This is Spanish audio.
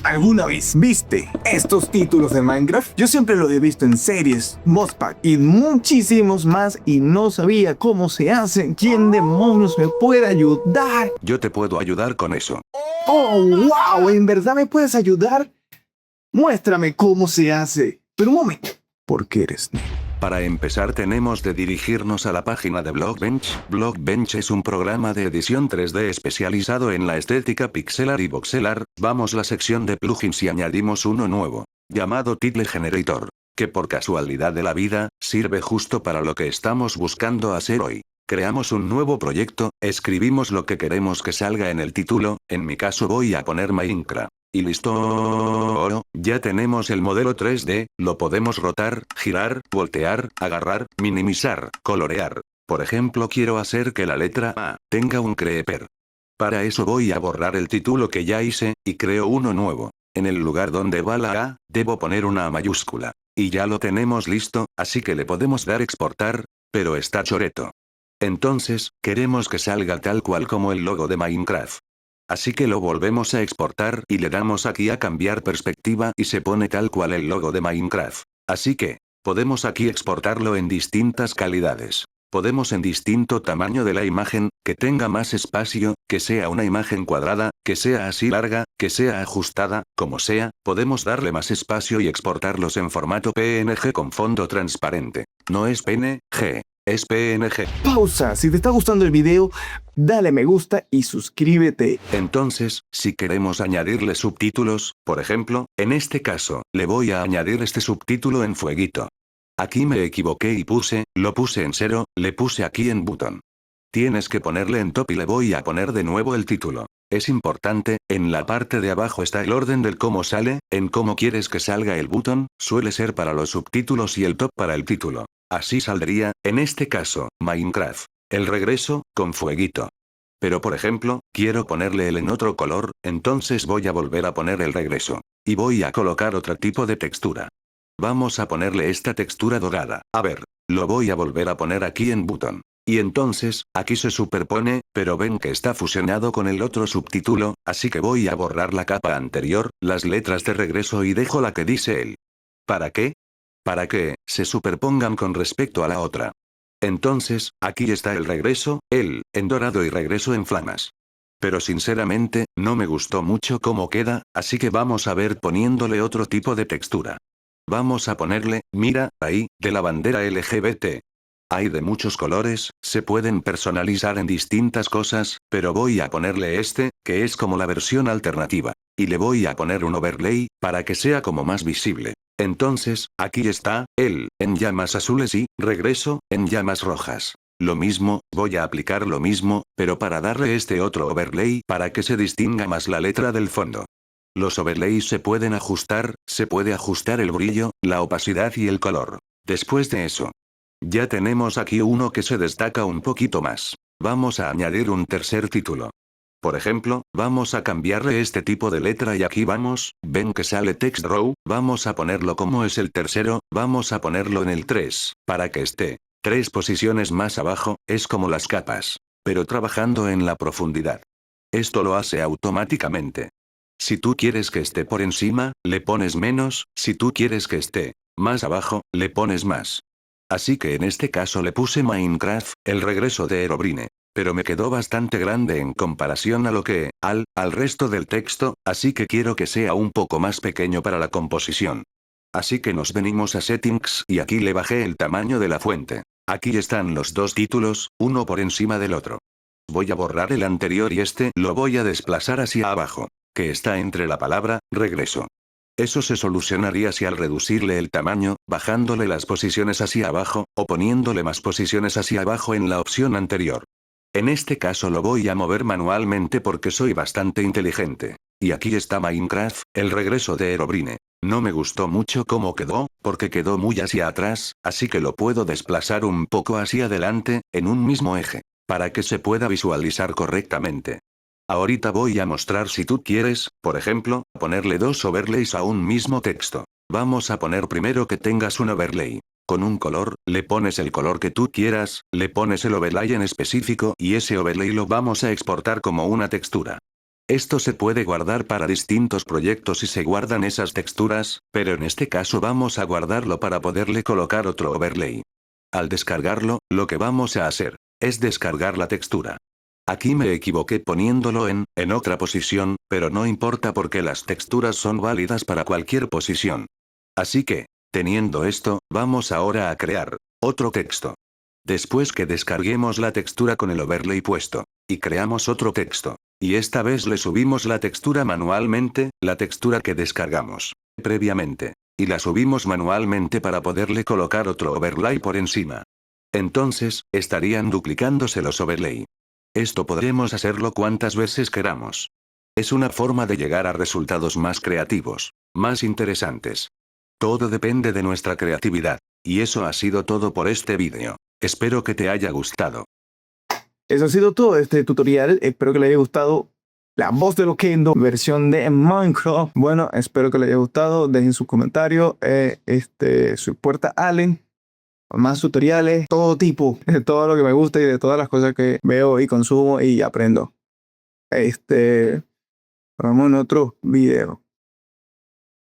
¿Alguna vez viste estos títulos de Minecraft? Yo siempre lo he visto en series, modpack y muchísimos más y no sabía cómo se hacen. ¿Quién demonios me puede ayudar? Yo te puedo ayudar con eso. ¡Oh, wow! ¿En verdad me puedes ayudar? Muéstrame cómo se hace. Pero un momento. ¿Por qué eres negro? Para empezar tenemos de dirigirnos a la página de Blockbench. Blockbench es un programa de edición 3D especializado en la estética pixelar y voxelar. Vamos a la sección de plugins y añadimos uno nuevo, llamado Title Generator, que por casualidad de la vida, sirve justo para lo que estamos buscando hacer hoy. Creamos un nuevo proyecto, escribimos lo que queremos que salga en el título, en mi caso voy a poner Minecraft. Y listo, ya tenemos el modelo 3D, lo podemos rotar, girar, voltear, agarrar, minimizar, colorear. Por ejemplo, quiero hacer que la letra A tenga un creeper. Para eso voy a borrar el título que ya hice, y creo uno nuevo. En el lugar donde va la A, debo poner una mayúscula. Y ya lo tenemos listo, así que le podemos dar exportar, pero está choreto. Entonces, queremos que salga tal cual como el logo de Minecraft. Así que lo volvemos a exportar y le damos aquí a cambiar perspectiva y se pone tal cual el logo de Minecraft. Así que, podemos aquí exportarlo en distintas calidades. Podemos en distinto tamaño de la imagen, que tenga más espacio, que sea una imagen cuadrada, que sea así larga, que sea ajustada, como sea, podemos darle más espacio y exportarlos en formato PNG con fondo transparente. No es PNG, es PNG. Pausa. Si te está gustando el video, dale me gusta y suscríbete. Entonces, si queremos añadirle subtítulos, por ejemplo, en este caso, le voy a añadir este subtítulo en fueguito. Aquí me equivoqué y lo puse en 0, le puse aquí en button. Tienes que ponerle en top y le voy a poner de nuevo el título. Es importante, en la parte de abajo está el orden del cómo sale, en cómo quieres que salga el button, suele ser para los subtítulos y el top para el título. Así saldría, en este caso, Minecraft. El regreso, con fueguito. Pero por ejemplo, quiero ponerle el en otro color, entonces voy a volver a poner el regreso. Y voy a colocar otro tipo de textura. Vamos a ponerle esta textura dorada. A ver, lo voy a volver a poner aquí en button. Y entonces, aquí se superpone, pero ven que está fusionado con el otro subtítulo, así que voy a borrar la capa anterior, las letras de regreso y dejo la que dice él. ¿Para qué? Para que se superpongan con respecto a la otra. Entonces, aquí está el regreso, el, en dorado y regreso en flamas. Pero sinceramente, no me gustó mucho cómo queda, así que vamos a ver poniéndole otro tipo de textura. Vamos a ponerle, mira, ahí, de la bandera LGBT. Hay de muchos colores, se pueden personalizar en distintas cosas, pero voy a ponerle este, que es como la versión alternativa. Y le voy a poner un overlay, para que sea como más visible. Entonces, aquí está, él, en llamas azules y, regreso, en llamas rojas. Lo mismo, voy a aplicar lo mismo, pero para darle este otro overlay para que se distinga más la letra del fondo. Los overlays se pueden ajustar, se puede ajustar el brillo, la opacidad y el color. Después de eso, ya tenemos aquí uno que se destaca un poquito más. Vamos a añadir un tercer título. Por ejemplo, vamos a cambiarle este tipo de letra y aquí vamos, ven que sale text row, vamos a ponerlo como es el tercero, vamos a ponerlo en el 3, para que esté 3 posiciones más abajo, es como las capas, pero trabajando en la profundidad. Esto lo hace automáticamente. Si tú quieres que esté por encima, le pones menos, si tú quieres que esté más abajo, le pones más. Así que en este caso le puse Minecraft, el regreso de Herobrine. Pero me quedó bastante grande en comparación a lo que, al resto del texto, así que quiero que sea un poco más pequeño para la composición. Así que nos venimos a Settings y aquí le bajé el tamaño de la fuente. Aquí están los dos títulos, uno por encima del otro. Voy a borrar el anterior y este lo voy a desplazar hacia abajo, que está entre la palabra, regreso. Eso se solucionaría si al reducirle el tamaño, bajándole las posiciones hacia abajo, o poniéndole más posiciones hacia abajo en la opción anterior. En este caso lo voy a mover manualmente porque soy bastante inteligente. Y aquí está Minecraft, el regreso de Herobrine. No me gustó mucho cómo quedó, porque quedó muy hacia atrás, así que lo puedo desplazar un poco hacia adelante, en un mismo eje, para que se pueda visualizar correctamente. Ahorita voy a mostrar si tú quieres, por ejemplo, ponerle dos overlays a un mismo texto. Vamos a poner primero que tengas un overlay. Con un color, le pones el color que tú quieras, le pones el overlay en específico y ese overlay lo vamos a exportar como una textura. Esto se puede guardar para distintos proyectos y se guardan esas texturas, pero en este caso vamos a guardarlo para poderle colocar otro overlay. Al descargarlo, lo que vamos a hacer es descargar la textura. Aquí me equivoqué poniéndolo en otra posición, pero no importa porque las texturas son válidas para cualquier posición. Así que, teniendo esto, vamos ahora a crear otro texto. Después que descarguemos la textura con el overlay puesto, y creamos otro texto, y esta vez le subimos la textura manualmente, la textura que descargamos previamente, y la subimos manualmente para poderle colocar otro overlay por encima. Entonces, estarían duplicándose los overlay. Esto podremos hacerlo cuantas veces queramos. Es una forma de llegar a resultados más creativos, más interesantes. Todo depende de nuestra creatividad. Y eso ha sido todo por este vídeo. Espero que te haya gustado. Eso ha sido todo este tutorial. Espero que le haya gustado la voz de Loquendo, versión de Minecraft. Bueno, espero que le haya gustado. Dejen sus comentarios. Soy Puerta Allen. Más tutoriales, todo tipo, de todo lo que me gusta y de todas las cosas que veo y consumo y aprendo. Nos vemos en otro video.